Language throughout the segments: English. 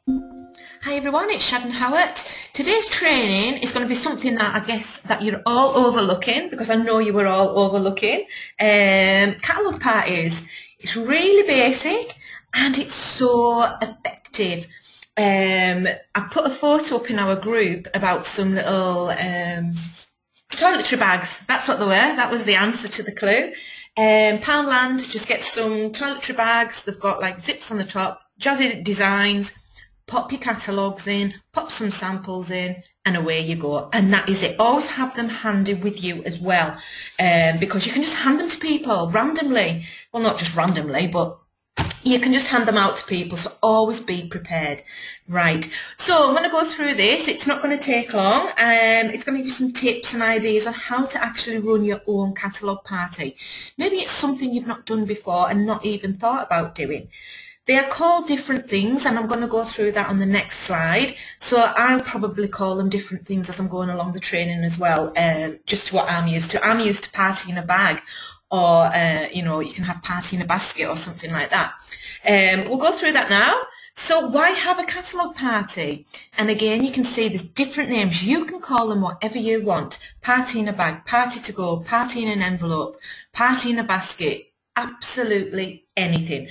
Hi everyone, it's Sharon Howard. Today's training is going to be something that I guess that you're all overlooking, because I know you were all overlooking. Catalogue parties. It's really basic and it's so effective. I put a photo up in our group about some little toiletry bags. That's what they were. That was the answer to the clue. Poundland, just get some toiletry bags. They've got like zips on the top, jazzy designs. Pop your catalogues in, pop some samples in, and away you go. And that is it. Always have them handy with you as well, because you can just hand them to people randomly. Well, not just randomly, but you can just hand them out to people, so always be prepared. Right, so I'm going to go through this. It's not going to take long. It's going to give you some tips and ideas on how to actually run your own catalogue party. Maybe it's something you've not done before and not even thought about doing. They are called different things, and I'm going to go through that on the next slide. So I'll probably call them different things as I'm going along the training as well, just to what I'm used to. I'm used to party in a bag, or, you can have party in a basket or something like that. We'll go through that now. So why have a catalogue party? And again, you can see there's different names. You can call them whatever you want. Party in a bag, party to go, party in an envelope, party in a basket, absolutely anything.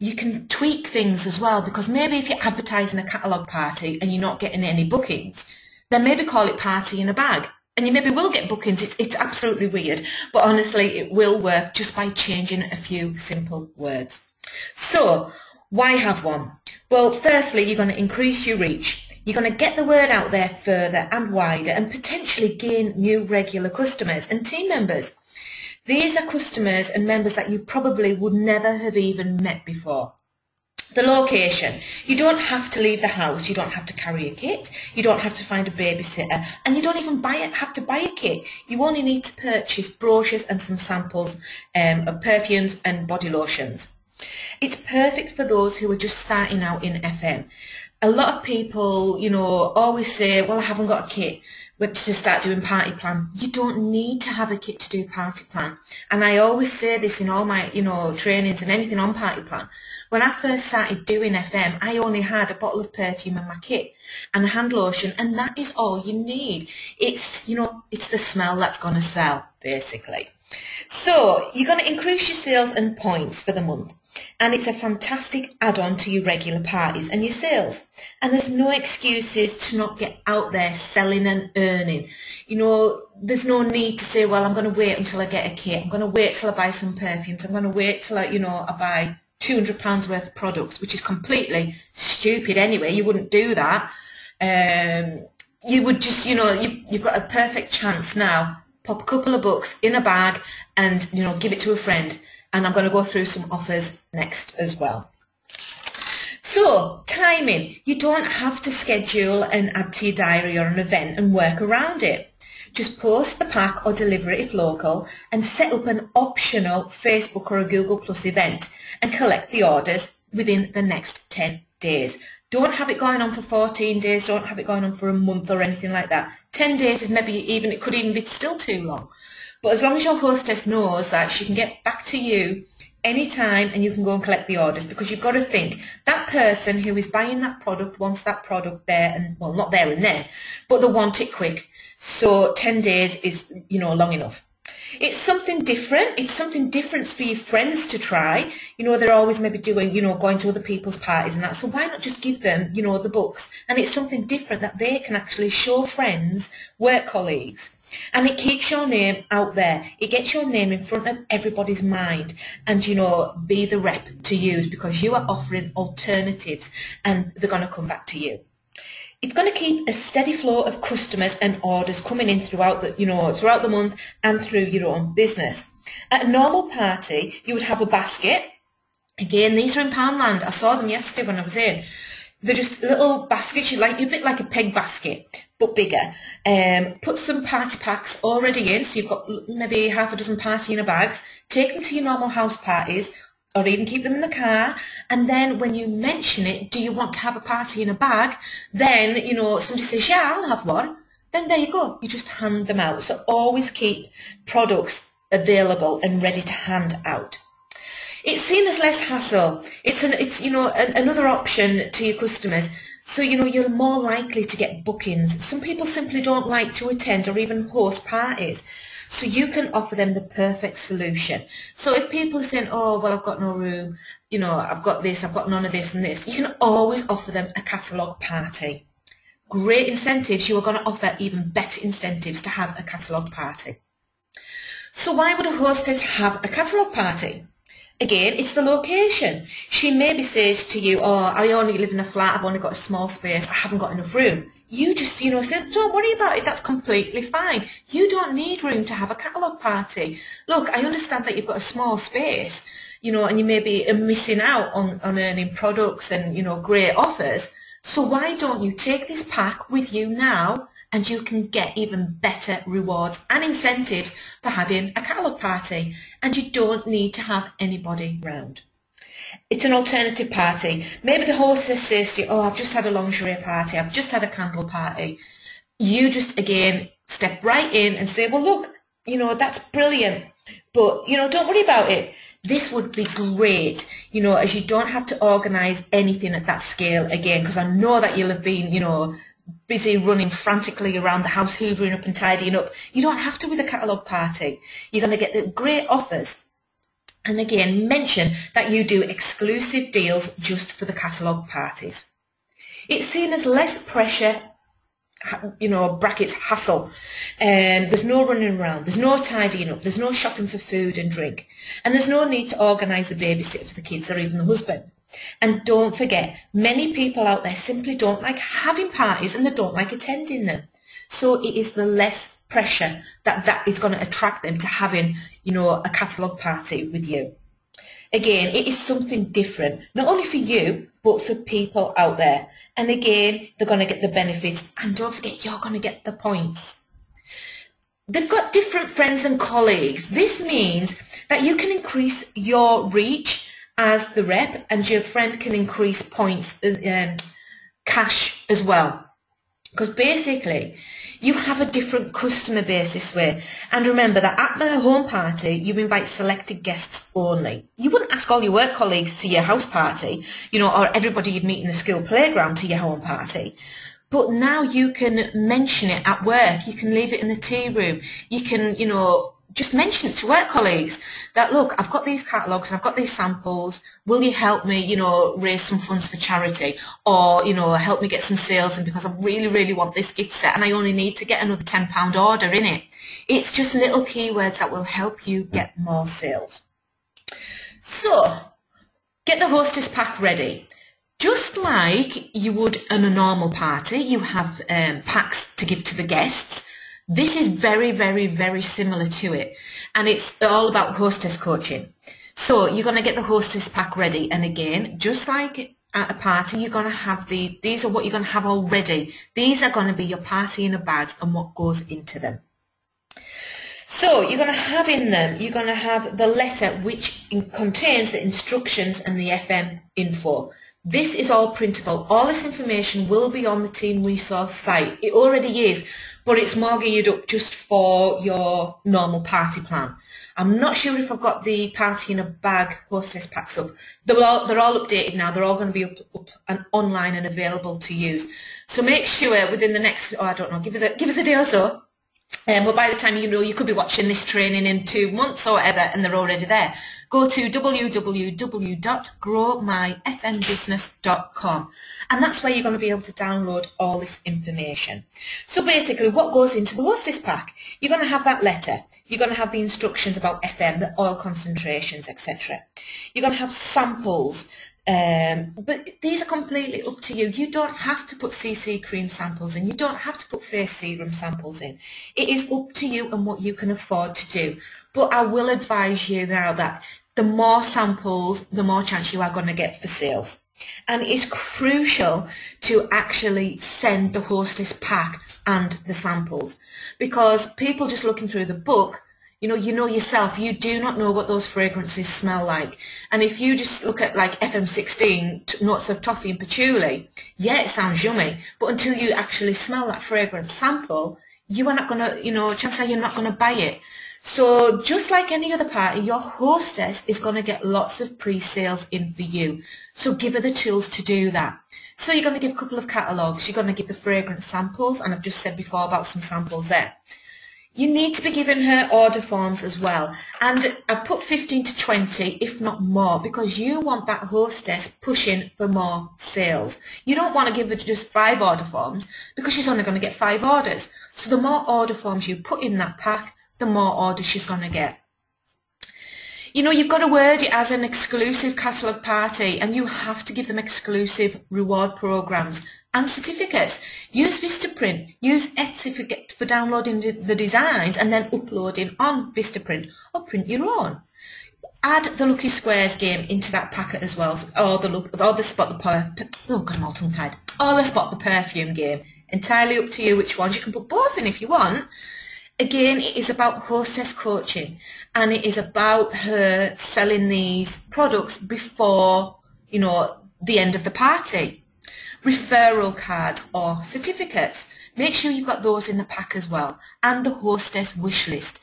You can tweak things as well, because maybe if you're advertising a catalogue party and you're not getting any bookings, then maybe call it party in a bag. And you maybe will get bookings. It's absolutely weird, but honestly it will work just by changing a few simple words. So why have one? Well, firstly, you're going to increase your reach. You're going to get the word out there further and wider and potentially gain new regular customers and team members. These are customers and members that you probably would never have even met before. The location. You don't have to leave the house. You don't have to carry a kit. You don't have to find a babysitter. And you don't even have to buy a kit. You only need to purchase brochures and some samples of perfumes and body lotions. It's perfect for those who are just starting out in FM. A lot of people, always say, well, I haven't got a kit to start doing party plan. You don't need to have a kit to do party plan. And I always say this in all my, trainings and anything on party plan. When I first started doing FM, I only had a bottle of perfume and my kit and a hand lotion, and that is all you need. It's, it's the smell that's going to sell, basically. So you're going to increase your sales and points for the month. And it's a fantastic add-on to your regular parties and your sales. And there's no excuses to not get out there selling and earning. There's no need to say, well, I'm going to wait until I get a kit. I'm going to wait till I buy some perfumes. I'm going to wait till I buy £200 worth of products, which is completely stupid anyway. You wouldn't do that. You would just, you've got a perfect chance now. Pop a couple of books in a bag and, give it to a friend. And I'm going to go through some offers next as well. So, timing. You don't have to schedule and add to your diary or an event and work around it. Just post the pack or deliver it if local, and set up an optional Facebook or a Google Plus event and collect the orders within the next 10 days. Don't have it going on for 14 days, don't have it going on for a month or anything like that. 10 days is it could even be still too long. But as long as your hostess knows that she can get back to you anytime and you can go and collect the orders, because you've got to think that person who is buying that product wants that product there, and well, not there and then, but they want it quick. So 10 days is, long enough. It's something different. It's something different for your friends to try. They're always maybe doing, going to other people's parties and that. So why not just give them, the books? And it's something different that they can actually show friends, work colleagues. And it keeps your name out there. It gets your name in front of everybody's mind, and, be the rep to use, because you are offering alternatives and they're going to come back to you. It's going to keep a steady flow of customers and orders coming in throughout the month and through your own business. At a normal party, you would have a basket. Again, these are in Poundland. I saw them yesterday when I was in. They're just little baskets, a bit like a peg basket, but bigger. Put some party packs already in, so you've got maybe half a dozen party in a bags. Take them to your normal house parties, or even keep them in the car, and then when you mention it, do you want to have a party in a bag, then, somebody says, yeah, I'll have one, then there you go, you just hand them out. So always keep products available and ready to hand out. It's seen as less hassle. It's another option to your customers. So, you're more likely to get bookings. Some people simply don't like to attend or even host parties. So you can offer them the perfect solution. So if people are saying, oh, well, I've got no room, I've got this, I've got none of this and this, you can always offer them a catalogue party. Great incentives. You are going to offer even better incentives to have a catalogue party. So why would a hostess have a catalogue party? Again, it's the location. She maybe says to you, oh, I only live in a flat, I've only got a small space, I haven't got enough room. You just, say, don't worry about it, that's completely fine. You don't need room to have a catalogue party. Look, I understand that you've got a small space, and you may be missing out on earning products and, great offers. So why don't you take this pack with you now, and you can get even better rewards and incentives for having a catalogue party, and you don't need to have anybody round. It's an alternative party. Maybe the hostess says to you, oh, I've just had a lingerie party, I've just had a candle party. You just, again, step right in and say, well, look, that's brilliant, but, don't worry about it. This would be great, as you don't have to organise anything at that scale again, because I know that you'll have been, busy running frantically around the house, hoovering up and tidying up. You don't have to with a catalogue party. You're going to get the great offers. And again, mention that you do exclusive deals just for the catalogue parties. It's seen as less pressure, brackets hassle. There's no running around, there's no tidying up, there's no shopping for food and drink, and there's no need to organise a babysitter for the kids or even the husband. And don't forget, many people out there simply don't like having parties and they don't like attending them. So it is the less pressure that is going to attract them to having, a catalogue party with you. Again, it is something different, not only for you, but for people out there. And again, they're going to get the benefits. And don't forget, you're going to get the points. They've got different friends and colleagues. This means that you can increase your reach as the rep, and your friend can increase points, cash as well. Because basically, you have a different customer base this way. And remember that at the home party, you invite selected guests only. You wouldn't ask all your work colleagues to your house party, or everybody you'd meet in the school playground to your home party. But now you can mention it at work. You can leave it in the tea room. You can, just mention it to work colleagues that, look, I've got these catalogues, I've got these samples, will you help me, raise some funds for charity, or, help me get some sales in because I really, really want this gift set and I only need to get another £10 order in it. It's just little keywords that will help you get more sales. So, get the hostess pack ready. Just like you would in a normal party, you have packs to give to the guests. This is very, very, very similar to it, and it's all about hostess coaching. So you're going to get the hostess pack ready, and again, just like at a party, you're going to have these are what you're going to have already. These are going to be your party in a bags and what goes into them. So you're going to have in them, you're going to have the letter which contains the instructions and the FM info. This is all printable. All this information will be on the Team Resource site. It already is, but it's more geared up just for your normal party plan. I'm not sure if I've got the party in a bag hostess packs up. They're all updated now. They're all going to be up and online and available to use. So make sure within the next, I don't know, give us a day or so. But by the time you could be watching this training in 2 months or whatever, and they're already there. Go to www.growmyfmbusiness.com, and that's where you're going to be able to download all this information. So basically, what goes into the hostess pack? You're going to have that letter. You're going to have the instructions about FM, the oil concentrations, etc. You're going to have samples. But these are completely up to you. You don't have to put CC cream samples in. You don't have to put face serum samples in. It is up to you and what you can afford to do. But I will advise you now that the more samples, the more chance you are going to get for sales. And it's crucial to actually send the hostess pack and the samples, because people just looking through the book, you know yourself, you do not know what those fragrances smell like. And if you just look at like FM16, notes of toffee and patchouli, yeah, it sounds yummy, but until you actually smell that fragrance sample, you are not going to, chances are you're not going to buy it. So just like any other party, your hostess is going to get lots of pre-sales in for you. So give her the tools to do that. So you're going to give a couple of catalogues. You're going to give the fragrance samples, and I've just said before about some samples there. You need to be giving her order forms as well. And I've put 15 to 20, if not more, because you want that hostess pushing for more sales. You don't want to give her just 5 order forms because she's only going to get 5 orders. So the more order forms you put in that pack, the more orders she's going to get. You know, you've got to word it as an exclusive catalogue party, and you have to give them exclusive reward programs and certificates. Use Vistaprint, use Etsy for downloading the designs and then uploading on Vistaprint, or print your own. Add the Lucky Squares game into that packet as well, or the Spot the Perfume game. Entirely up to you which ones. You can put both in if you want. Again, it is about hostess coaching, and it is about her selling these products before, you know, the end of the party. Referral card or certificates. Make sure you've got those in the pack as well. And the hostess wish list.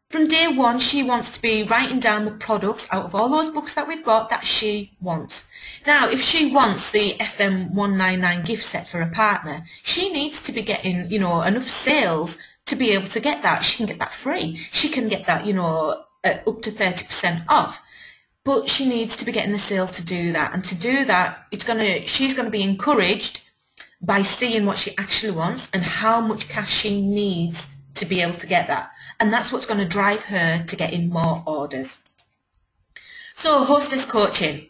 From day one, she wants to be writing down the products out of all those books that we've got that she wants. Now, if she wants the FM 199 gift set for a partner, she needs to be getting, you know, enough sales to be able to get that. She can get that free. She can get that, you know, up to 30% off. But she needs to be getting the sales to do that. And to do that, she's going to be encouraged by seeing what she actually wants and how much cash she needs to be able to get that. And that's what's going to drive her to getting more orders. So hostess coaching.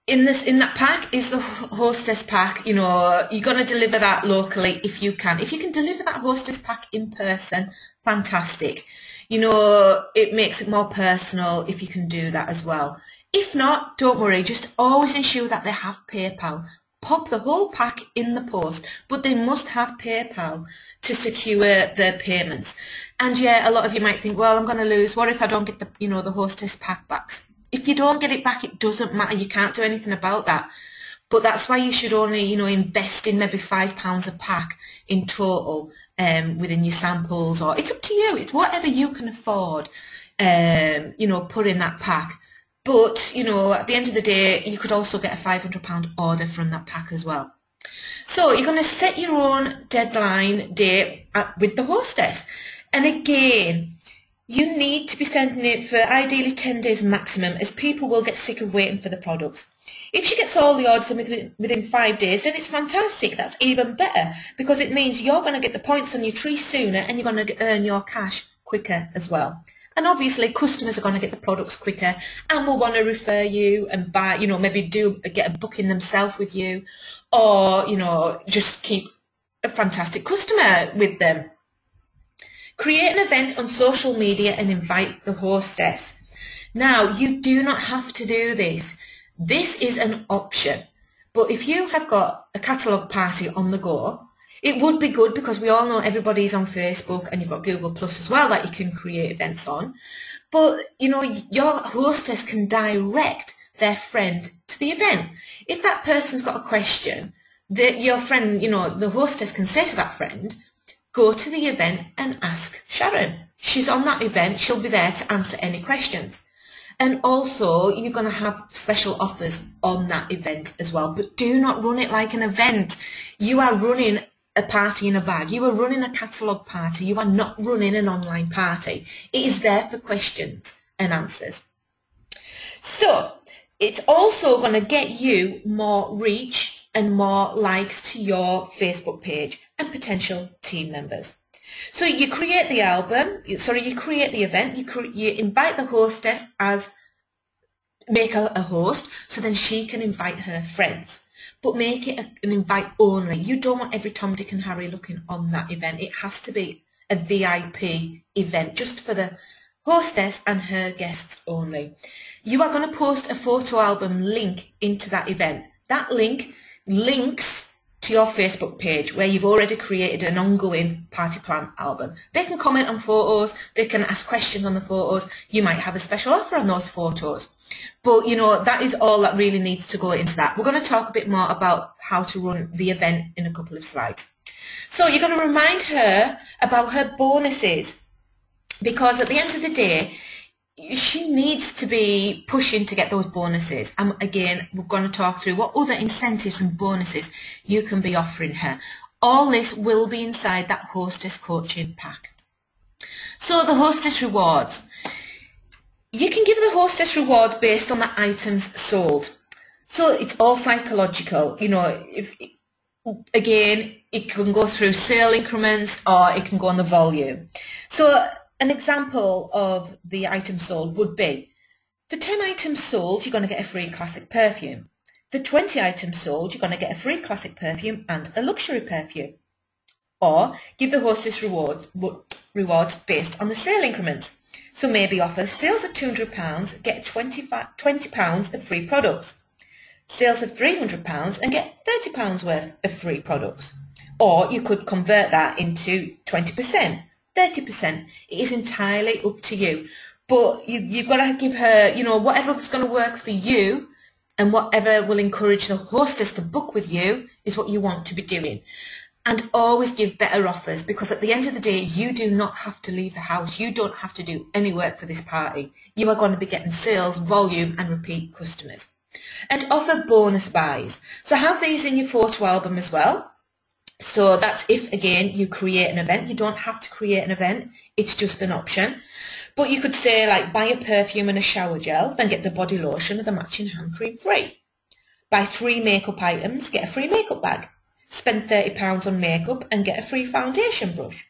In that pack is the hostess pack. You know, you're going to deliver that locally if you can. If you can deliver that hostess pack in person, fantastic. You know, it makes it more personal if you can do that as well. If not, don't worry. Just always ensure that they have PayPal. Pop the whole pack in the post, but they must have PayPal to secure their payments. And yeah, a lot of you might think, well, I'm going to lose. What if I don't get the, you know, the hostess pack back? If you don't get it back, it doesn't matter. You can't do anything about that. But that's why you should only, you know, invest in maybe £5 a pack in total within your samples, or it's up to you. It's whatever you can afford, you know, put in that pack. But, you know, at the end of the day, you could also get a £500 order from that pack as well. So you're going to set your own deadline date with the hostess. And again, you need to be sending it for ideally 10 days maximum, as people will get sick of waiting for the products. If she gets all the orders within 5 days, then it's fantastic. That's even better, because it means you're going to get the points on your tree sooner and you're going to earn your cash quicker as well. And obviously customers are going to get the products quicker and will want to refer you and buy, you know, maybe get a booking themselves with you, or, you know, just keep a fantastic customer with them. Create an event on social media and invite the hostess. Now, you do not have to do this. This is an option. But if you have got a catalogue party on the go, it would be good, because we all know everybody's on Facebook, and you've got Google Plus as well that you can create events on. But, you know, your hostess can direct their friend to the event. If that person's got a question, your friend, you know, the hostess can say to that friend, go to the event and ask Sharon. She's on that event. She'll be there to answer any questions. And also, you're going to have special offers on that event as well. But do not run it like an event. You are running a party in a bag. You are running a catalogue party. You are not running an online party. It is there for questions and answers. So it's also going to get you more reach and more likes to your Facebook page and potential team members. So you create the you create the event, you invite the hostess as, make her a host, so then she can invite her friends. But make it an invite only. You don't want every Tom, Dick and Harry looking on that event. It has to be a VIP event, just for the hostess and her guests only. You are going to post a photo album link into that event. That link links to your Facebook page, where you've already created an ongoing party plan album. They can comment on photos, they can ask questions on the photos, you might have a special offer on those photos. But, you know, that is all that really needs to go into that. We're going to talk a bit more about how to run the event in a couple of slides. So you're going to remind her about her bonuses. because at the end of the day, she needs to be pushing to get those bonuses. And again, we're going to talk through what other incentives and bonuses you can be offering her. All this will be inside that hostess coaching pack. So the hostess rewards. You can give the hostess reward based on the items sold. So it's all psychological. You know, again, it can go through sale increments or it can go on the volume. So an example of the items sold would be, for 10 items sold, you're going to get a free classic perfume. For 20 items sold, you're going to get a free classic perfume and a luxury perfume. Or give the hostess rewards based on the sale increments. So maybe offer sales of £200, get £20 of free products. Sales of £300 and get £30 worth of free products. Or you could convert that into 20%. 30%, it is entirely up to you. But you've got to give her, you know, whatever's going to work for you and whatever will encourage the hostess to book with you is what you want to be doing. And always give better offers, because at the end of the day, you do not have to leave the house. You don't have to do any work for this party. You are going to be getting sales, volume and repeat customers. And offer bonus buys. So have these in your photo album as well. So that's if, again, you create an event. You don't have to create an event. It's just an option. But you could say, like, buy a perfume and a shower gel, then get the body lotion and the matching hand cream free. Buy 3 makeup items, get a free makeup bag. Spend £30 on makeup and get a free foundation brush.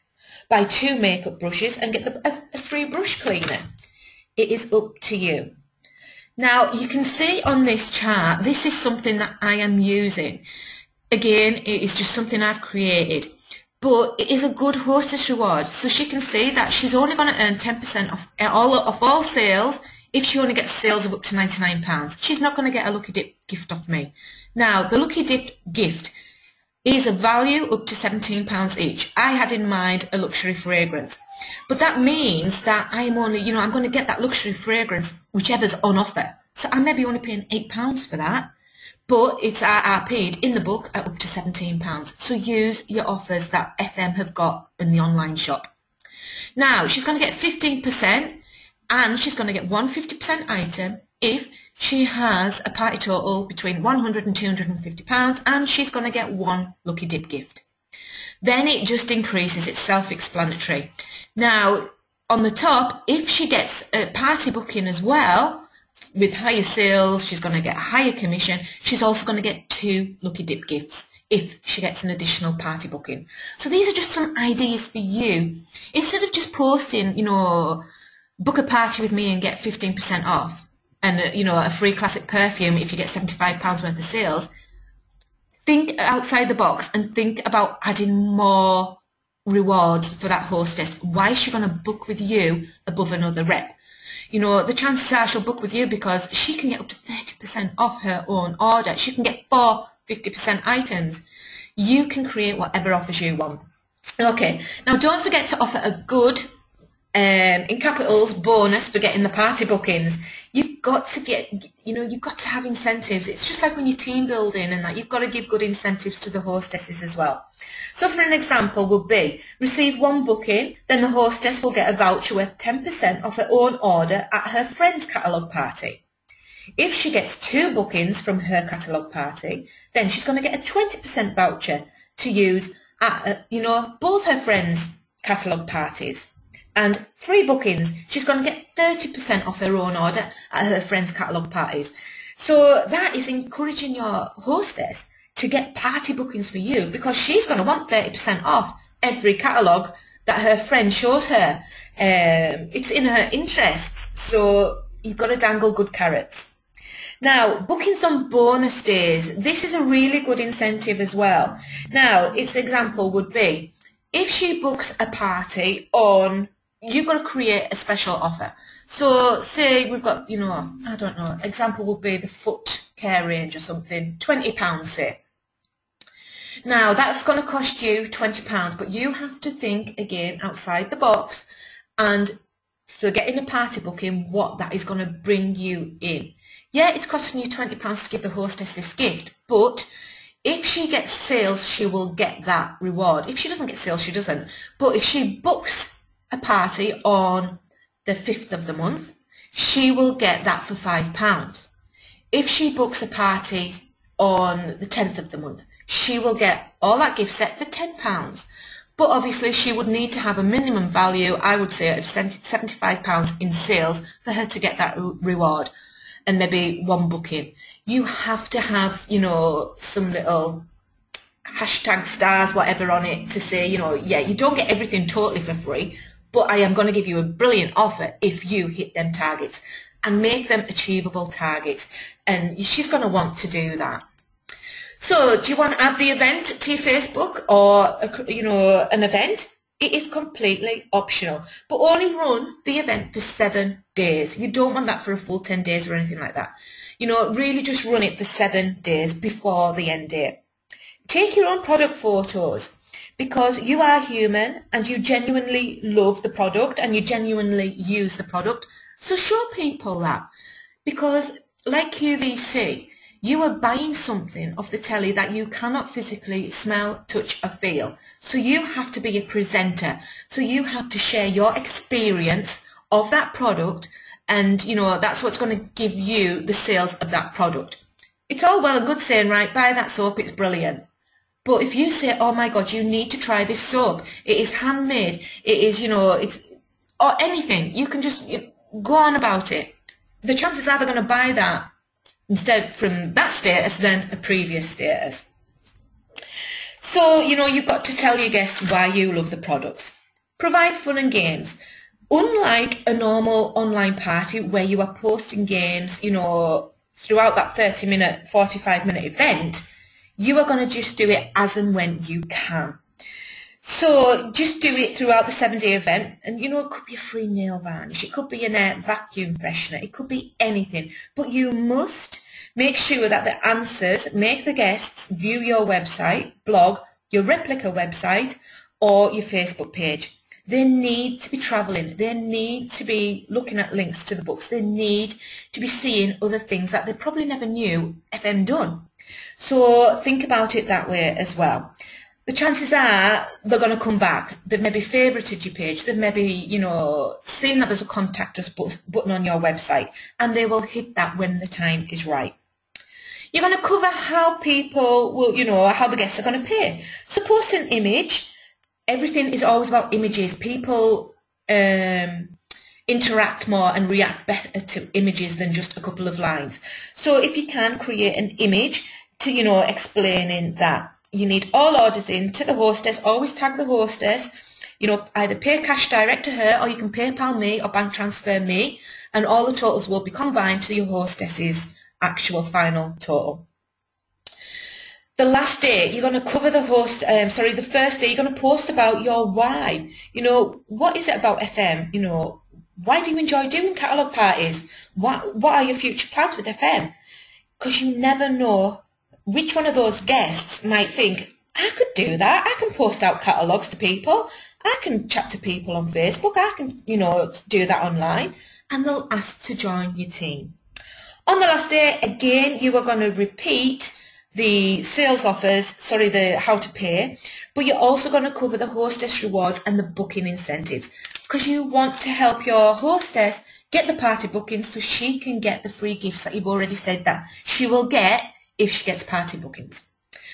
Buy 2 makeup brushes and get a free brush cleaner. It is up to you. Now, you can see on this chart, this is something that I am using. Again, it is just something I've created, but it is a good hostess reward. So she can see that she's only going to earn 10% of all sales if she only gets sales of up to £99. She's not going to get a Lucky Dip gift off me. Now, the Lucky Dip gift is a value up to £17 each. I had in mind a luxury fragrance, but that means that I'm only, you know, I'm going to get that luxury fragrance, whichever's on offer. So I may be only paying £8 for that. But it's RRP'd in the book at up to £17. So use your offers that FM have got in the online shop. Now, she's going to get 15% and she's going to get one 50% item if she has a party total between £100 and £250, and she's going to get 1 Lucky Dip gift. Then it just increases. It's self-explanatory. Now, on the top, if she gets a party booking as well, with higher sales, she's going to get a higher commission. She's also going to get 2 Lucky Dip gifts if she gets an additional party booking. So these are just some ideas for you. Instead of just posting, you know, book a party with me and get 15% off and, you know, a free classic perfume if you get £75 worth of sales, think outside the box and think about adding more rewards for that hostess. Why is she going to book with you above another rep? You know, the chances are she'll book with you because she can get up to 30% off her own order. She can get 4 50% items. You can create whatever offers you want. Okay, now don't forget to offer a good, in capitals, bonus for getting the party bookings. You've got to get, you know, you've got to have incentives. It's just like when you're team building and that, you've got to give good incentives to the hostesses as well. So for an example would be, receive 1 booking, then the hostess will get a voucher worth 10% off her own order at her friend's catalogue party. If she gets 2 bookings from her catalogue party, then she's going to get a 20% voucher to use at, you know, both her friends' catalogue parties. And 3 bookings, she's going to get 30% off her own order at her friends' catalogue parties. So that is encouraging your hostess to get party bookings for you, because she's going to want 30% off every catalogue that her friend shows her. It's in her interests, so you've got to dangle good carrots. Now, bookings on bonus days. This is a really good incentive as well. Now, its example would be, if she books a party on, you've got to create a special offer. So say we've got, you know, I don't know, example would be the foot care range or something, £20 say. Now that's going to cost you £20, but you have to think again outside the box and for getting a party booking what that is going to bring you in. Yeah, it's costing you £20 to give the hostess this gift, but if she gets sales, she will get that reward. If she doesn't get sales, she doesn't. But if she books a party on the 5th of the month, she will get that for £5. If she books a party on the 10th of the month, she will get all that gift set for £10. But obviously she would need to have a minimum value, I would say, of £75 in sales for her to get that reward, and maybe one booking. You have to have, you know, some little hashtag stars, whatever on it to say, you know, yeah, you don't get everything totally for free, but I am going to give you a brilliant offer if you hit them targets, and make them achievable targets. And she's going to want to do that. So do you want to add the event to your Facebook, or, you know, an event? It is completely optional, but only run the event for 7 days. You don't want that for a full 10 days or anything like that. You know, really just run it for 7 days before the end date. Take your own product photos, because you are human and you genuinely love the product and you genuinely use the product. So show people that, because like QVC, you are buying something off the telly that you cannot physically smell, touch or feel. So you have to be a presenter. So you have to share your experience of that product, and you know, that's what's going to give you the sales of that product. It's all well and good saying, right, buy that soap, it's brilliant. But if you say, oh my God, you need to try this soap, it is handmade, it is, you know, it's, or anything, you can just go on about it. The chances are they're going to buy that instead from that status than a previous status. So, you know, you've got to tell your guests why you love the products. Provide fun and games. Unlike a normal online party where you are posting games, you know, throughout that 30-minute, 45-minute event, you are going to just do it as and when you can. So just do it throughout the 7-day event, and you know, it could be a free nail varnish, it could be a vacuum freshener, it could be anything, but you must make sure that the answers make the guests view your website, blog, your replica website or your Facebook page. They need to be travelling, they need to be looking at links to the books, they need to be seeing other things that they probably never knew FM done. So think about it that way as well. The chances are they're going to come back. They've maybe favorited your page. They've maybe, you know, seen that there's a contact us button on your website, and they will hit that when the time is right. You're going to cover how people will, you know, how the guests are going to pay. So post an image. Everything is always about images. People interact more and react better to images than just a couple of lines. So if you can create an image to, you know, explaining that. You need all orders in to the hostess. Always tag the hostess. You know, either pay cash direct to her, or you can PayPal me or bank transfer me, and all the totals will be combined to your hostess's actual final total. The last day, you're going to cover the the first day, you're going to post about your why. You know, what is it about FM? You know, why do you enjoy doing catalogue parties? What are your future plans with FM? Because you never know which one of those guests might think, I could do that, I can post out catalogues to people, I can chat to people on Facebook, I can, you know, do that online, and they'll ask to join your team. On the last day, again, you are going to repeat the sales offers, the how to pay, but you're also going to cover the hostess rewards and the booking incentives, because you want to help your hostess get the party bookings so she can get the free gifts that you've already said that she will get if she gets party bookings.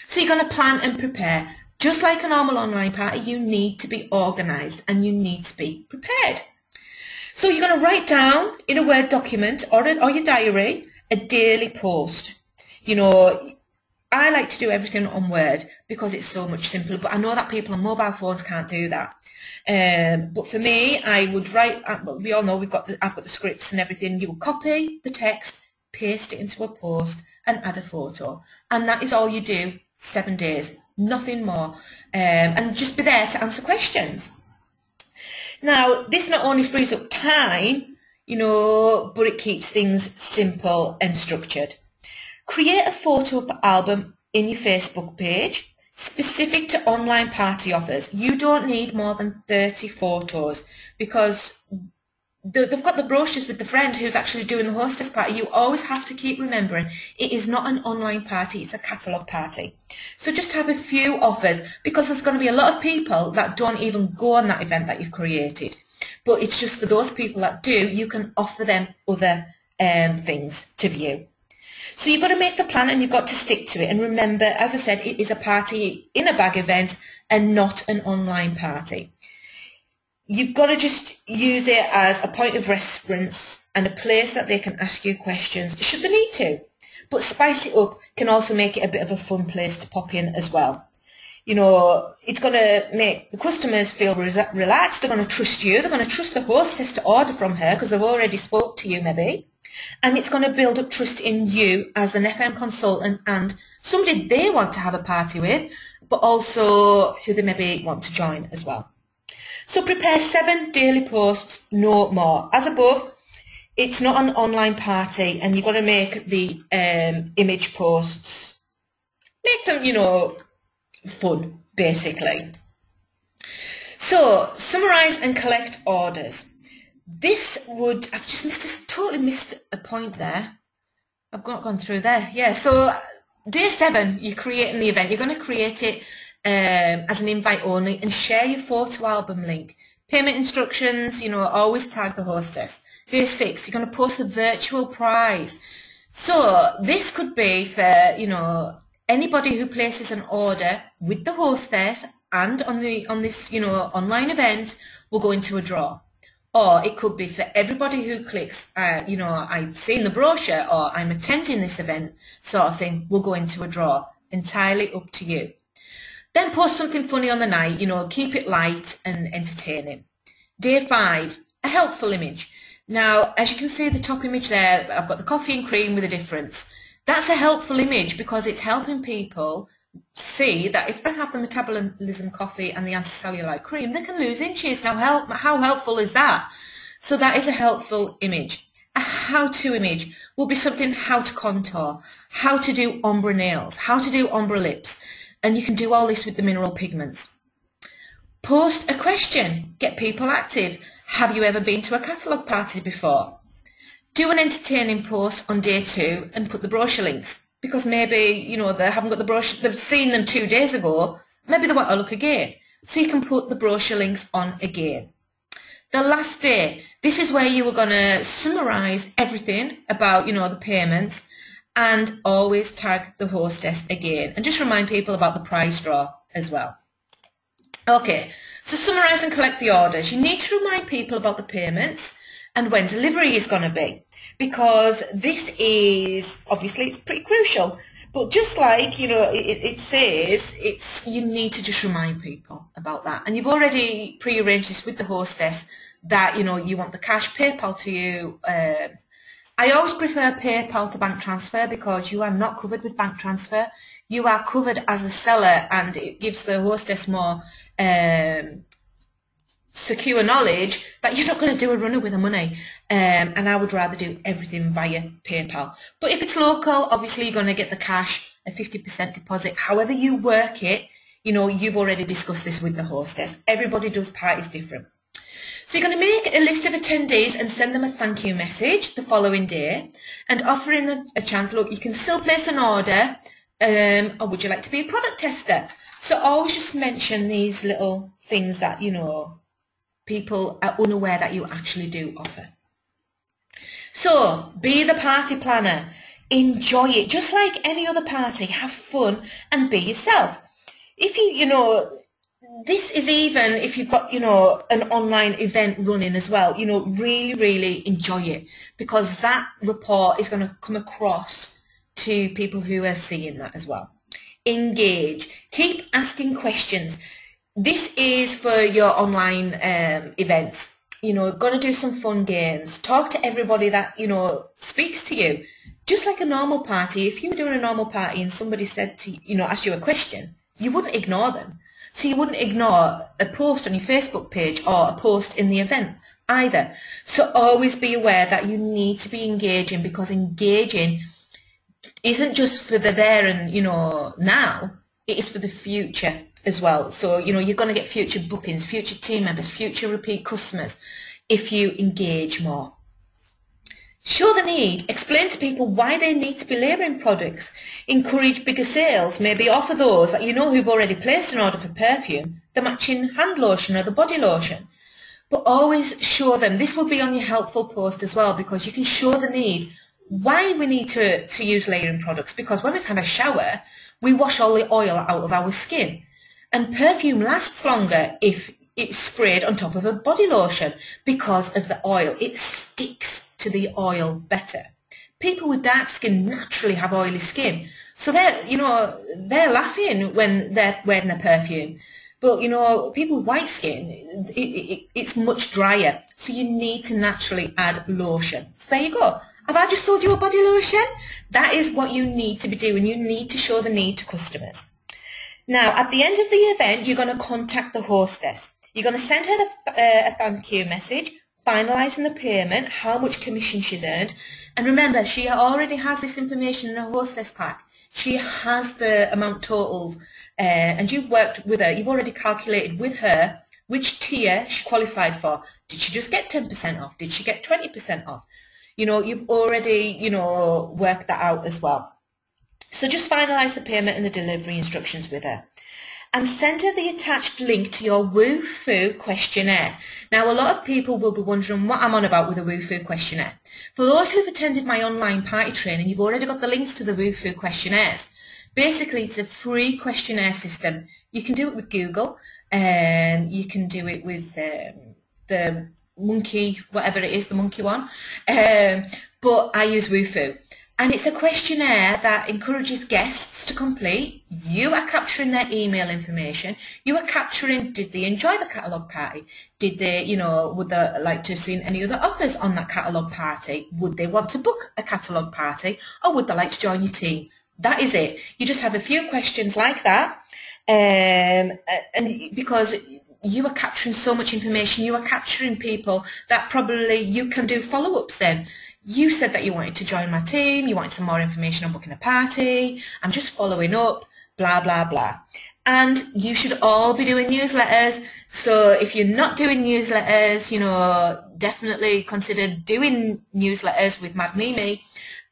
So you're going to plan and prepare. Just like a normal online party, you need to be organised and you need to be prepared. So you're going to write down in a Word document or your diary a daily post. You know, I like to do everything on Word because it's so much simpler, but I know that people on mobile phones can't do that. But for me, I would write, we all know I've got the scripts and everything. You will copy the text, paste it into a post and add a photo. And that is all you do, 7 days, nothing more. And just be there to answer questions. Now, this not only frees up time, you know, but it keeps things simple and structured. Create a photo album in your Facebook page specific to online party offers. You don't need more than 30 photos because they've got the brochures with the friend who's actually doing the hostess party. You always have to keep remembering it is not an online party, it's a catalogue party. So just have a few offers because there's going to be a lot of people that don't even go on that event that you've created. but it's just for those people that do, you can offer them other things to view. So you've got to make the plan and you've got to stick to it. And remember, as I said, it is a party in a bag event and not an online party. You've got to just use it as a point of reference and a place that they can ask you questions should they need to. But spice it up can also make it a bit of a fun place to pop in as well. You know, it's going to make the customers feel relaxed. They're going to trust you. They're going to trust the hostess to order from her because they've already spoke to you maybe. And it's going to build up trust in you as an FM consultant and somebody they want to have a party with, but also who they maybe want to join as well. So prepare 7 daily posts, no more. As above, it's not an online party and you've got to make the image posts, make them, you know, fun, basically. So, summarise and collect orders. This would, I've just totally missed a point there. I've not gone through there. Yeah, so day 7, you're creating the event. You're going to create it as an invite only and share your photo album link. Payment instructions, you know, always tag the hostess. Day 6, you're going to post a virtual prize. So this could be for, you know, anybody who places an order with the hostess and on this, you know, online event will go into a draw. Or it could be for everybody who clicks, you know, I've seen the brochure or I'm attending this event sort of thing, will go into a draw. Entirely up to you. Then post something funny on the night, you know, keep it light and entertaining. Day 5, a helpful image. Now, as you can see the top image there, I've got the coffee and cream with a difference. That's a helpful image because it's helping people see that if they have the metabolism coffee and the anti-cellulite cream, they can lose inches. Now, how helpful is that? So that is a helpful image. A how-to image will be something how to contour, how to do ombre nails, how to do ombre lips, and you can do all this with the mineral pigments. Post a question, get people active. Have you ever been to a catalogue party before? Do an entertaining post on day 2 and put the brochure links. Because maybe, you know, they haven't got the brochure, they've seen them 2 days ago, maybe they want to look again. So you can put the brochure links on again. The last day, this is where you are going to summarise everything about, you know, the payments and always tag the hostess again. And just remind people about the prize draw as well. Okay, so summarise and collect the orders. You need to remind people about the payments and when delivery is going to be, because this is, obviously it's pretty crucial, but just like, you know, it says, you need to just remind people about that. And you've already pre-arranged this with the hostess that, you know, you want the cash PayPal to you. I always prefer PayPal to bank transfer because you are not covered with bank transfer. You are covered as a seller and it gives the hostess more secure knowledge that you're not going to do a runner with the money, and I would rather do everything via PayPal. But if it's local, obviously you're going to get the cash, a 50% deposit. However you work it, you know, you've already discussed this with the hostess. Everybody does parties different. So you're going to make a list of attendees and send them a thank you message the following day and offering them a chance. Look, you can still place an order, or would you like to be a product tester? So always just mention these little things that, you know, people are unaware that you actually do offer. So be the party planner. Enjoy it. Just like any other party, have fun and be yourself. If you know, this is even if you've got, you know, an online event running as well, you know, really, really enjoy it because that report is going to come across to people who are seeing that as well. Engage. Keep asking questions. This is for your online events. You know, going to do some fun games. Talk to everybody that, you know, speaks to you. Just like a normal party, if you were doing a normal party and somebody said to you, know, asked you a question, you wouldn't ignore them. So you wouldn't ignore a post on your Facebook page or a post in the event either. So always be aware that you need to be engaging because engaging isn't just for the there and, you know, now. It is for the future as well. So, you know, you're going to get future bookings, future team members, future repeat customers if you engage more. Show the need. Explain to people why they need to be layering products. Encourage bigger sales. Maybe offer those that you know who've already placed an order for perfume, the matching hand lotion or the body lotion. but always show them. This will be on your helpful post as well, because you can show the need, why we need to use layering products, because when we've had a shower, we wash all the oil out of our skin. And perfume lasts longer if it's sprayed on top of a body lotion because of the oil. It sticks to the oil better. People with dark skin naturally have oily skin. So they're laughing when they're wearing their perfume. But, people with white skin, it's much drier. So you need to naturally add lotion. So there you go. Have I just sold you a body lotion? That is what you need to be doing. You need to show the need to customers. Now, at the end of the event, you're going to contact the hostess. You're going to send her a thank you message, finalising the payment, how much commission she's earned. And remember, she already has this information in her hostess pack. She has the amount totaled, and you've worked with her. You've already calculated with her which tier she qualified for. Did she just get 10% off? Did she get 20% off? You've already, worked that out as well. So just finalise the payment and the delivery instructions with her. And send her the attached link to your Woo-Foo questionnaire. Now, a lot of people will be wondering what I'm on about with a Woo-Foo questionnaire. For those who've attended my online party training, you've already got the links to the Woo-Foo questionnaires. Basically, it's a free questionnaire system. You can do it with Google, and you can do it with the monkey, whatever it is, the monkey one. But I use Woo-Foo. And it's a questionnaire that encourages guests to complete. You are capturing their email information. You are capturing, did they enjoy the catalogue party? Did they, would they like to have seen any other offers on that catalogue party? Would they want to book a catalogue party? Or would they like to join your team? That is it. You just have a few questions like that. And because you are capturing so much information, you are capturing people that probably you can do follow-ups then. You said that you wanted to join my team, you wanted some more information on booking a party, I'm just following up, blah, blah, blah. And you should all be doing newsletters. So if you're not doing newsletters, definitely consider doing newsletters with Mad Mimi.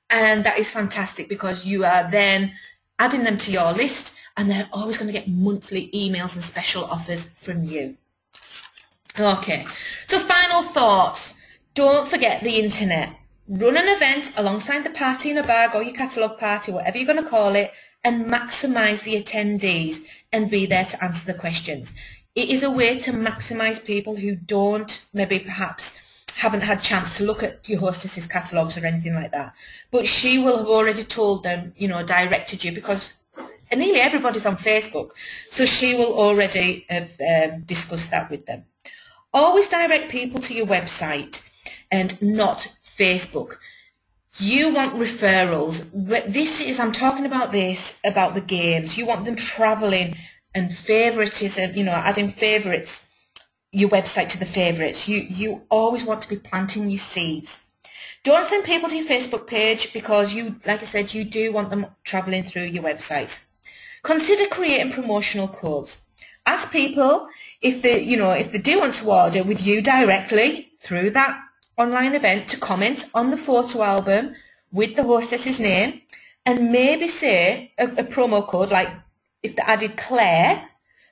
And that is fantastic, because you are then adding them to your list, and they're always going to get monthly emails and special offers from you. Okay, so final thoughts. Don't forget the internet. Run an event alongside the party in a bag or your catalogue party, whatever you're going to call it, and maximise the attendees and be there to answer the questions. It is a way to maximise people who haven't had a chance to look at your hostess's catalogues or anything like that. But she will have already told them, directed you, because nearly everybody's on Facebook. So she will already have discussed that with them. Always direct people to your website and not Facebook. You want referrals. I'm talking about the games. You want them travelling and favoritism, adding favourites, your website to the favourites. You always want to be planting your seeds. Don't send people to your Facebook page, because like I said, you do want them travelling through your website. Consider creating promotional codes. Ask people if they do want to order with you directly through that online event, to comment on the photo album with the hostess's name, and maybe say a promo code, like if they added Claire,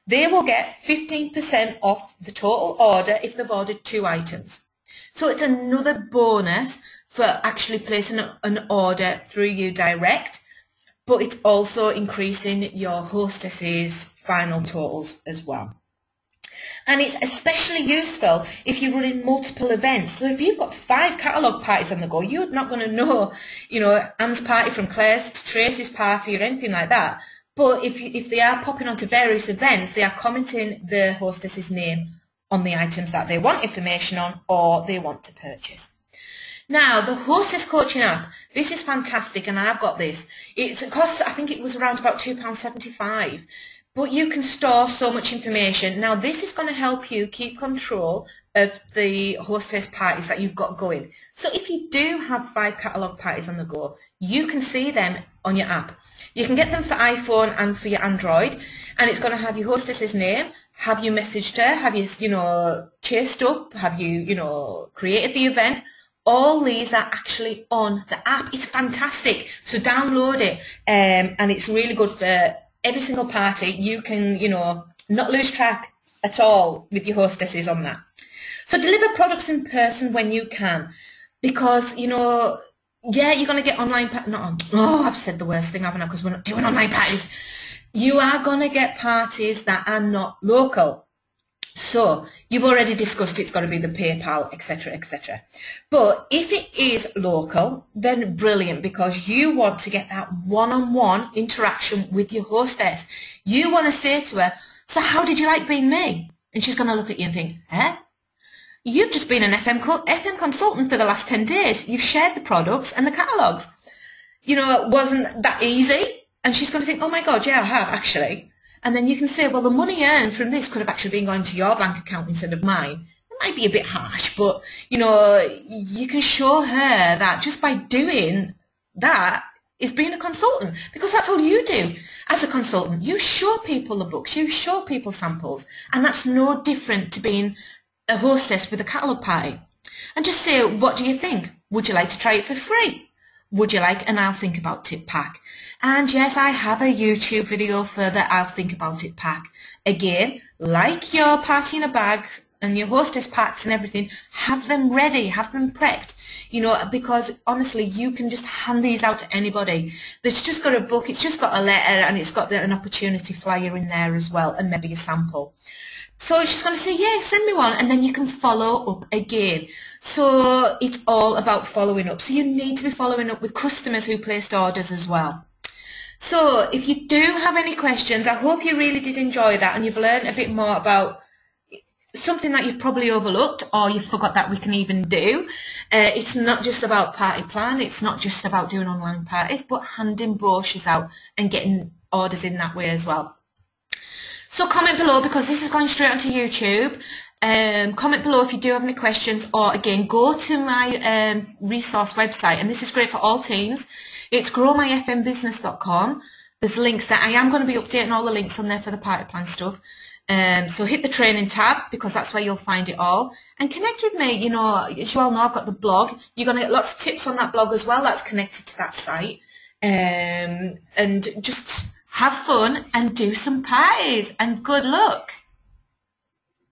they will get 15% off the total order if they've ordered 2 items. So it's another bonus for actually placing an order through you direct, but it's also increasing your hostess's final totals as well. And it's especially useful if you're running multiple events. So if you've got 5 catalogue parties on the go, you're not going to know, Anne's party from Claire's to Tracy's party or anything like that. But if they are popping onto various events, they are commenting the hostess's name on the items that they want information on or they want to purchase. Now, the Hostess Coaching app, this is fantastic, and I've got this. It costs, I think it was around about £2.75. But you can store so much information. Now, this is going to help you keep control of the hostess parties that you've got going. So if you do have 5 catalogue parties on the go, you can see them on your app. You can get them for iPhone and for your Android, and it's going to have your hostess's name. Have you messaged her? Have you, chased up? Have you, created the event? All these are actually on the app. It's fantastic. So download it, and it's really good for every single party. You can, not lose track at all with your hostesses on that. So deliver products in person when you can, because, you know, yeah, you're going to get online, I've said the worst thing, haven't I, because we're not doing online parties. You are going to get parties that are not local. So you've already discussed it's got to be the PayPal, etc., etc. But if it is local, then brilliant, because you want to get that one-on-one interaction with your hostess. You want to say to her, so how did you like being me? And she's going to look at you and think, eh? You've just been an FM consultant for the last 10 days. You've shared the products and the catalogues. You know, it wasn't that easy. And she's going to think, oh my God, yeah, I have actually. And then you can say, well, the money earned from this could have actually been going to your bank account instead of mine. It might be a bit harsh, but, you know, you can show her that just by doing that is being a consultant, because that's all you do as a consultant. You show people the books, you show people samples, and that's no different to being a hostess with a catalogue party. And just say, what do you think? Would you like to try it for free? Would you like an I'll think about it pack? And yes, I have a YouTube video for the I'll think about it pack. Again, like your party in a bag and your hostess packs and everything, have them ready, have them prepped. You know, because honestly, you can just hand these out to anybody. It's just got a book, it's just got a letter, and it's got an opportunity flyer in there as well, and maybe a sample. So she's going to say, yeah, send me one, and then you can follow up again. So it's all about following up. So you need to be following up with customers who placed orders as well. So if you do have any questions, I hope you really did enjoy that and you've learned a bit more about something that you've probably overlooked or you forgot that we can even do. It's not just about party plan, it's not just about doing online parties, but handing brochures out and getting orders in that way as well. So comment below, because this is going straight onto YouTube. Comment below if you do have any questions, or again, go to my resource website, and this is great for all teams. It's growmyfmbusiness.com. There's links there. I am going to be updating all the links on there for the party plan stuff. So hit the training tab, because that's where you'll find it all. And connect with me. You know, as you all know, I've got the blog. You're going to get lots of tips on that blog as well. That's connected to that site. And just have fun and do some parties, and good luck.